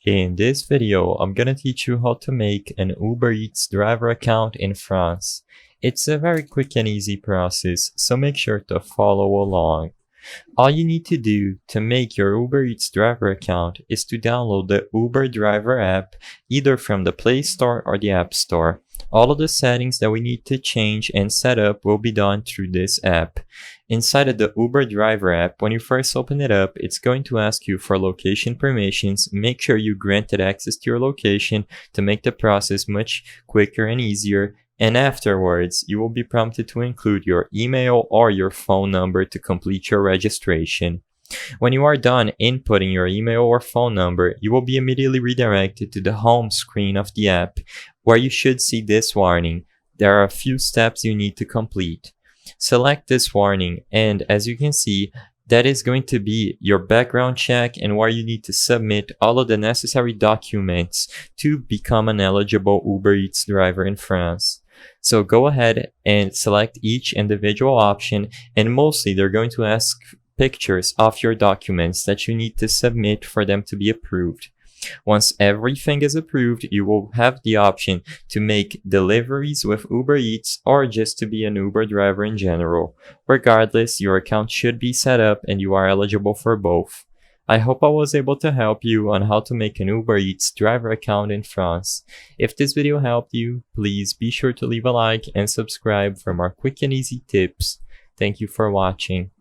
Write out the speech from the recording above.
In this video, I'm gonna teach you how to make an Uber Eats driver account in France. It's a very quick and easy process, so make sure to follow along. All you need to do to make your Uber Eats driver account is to download the Uber Driver app either from the Play Store or the App Store. All of the settings that we need to change and set up will be done through this app. Inside of the Uber Driver app, when you first open it up, it's going to ask you for location permissions. Make sure you granted access to your location to make the process much quicker and easier. And afterwards, you will be prompted to include your email or your phone number to complete your registration. When you are done inputting your email or phone number, you will be immediately redirected to the home screen of the app, where you should see this warning. There are a few steps you need to complete. Select this warning, and as you can see, that is going to be your background check and where you need to submit all of the necessary documents to become an eligible Uber Eats driver in France. So go ahead and select each individual option, and mostly they're going to ask pictures of your documents that you need to submit for them to be approved. Once everything is approved, you will have the option to make deliveries with Uber Eats or just to be an Uber driver in general. Regardless, your account should be set up and you are eligible for both. I hope I was able to help you on how to make an Uber Eats driver account in France. If this video helped you, please be sure to leave a like and subscribe for more quick and easy tips. Thank you for watching.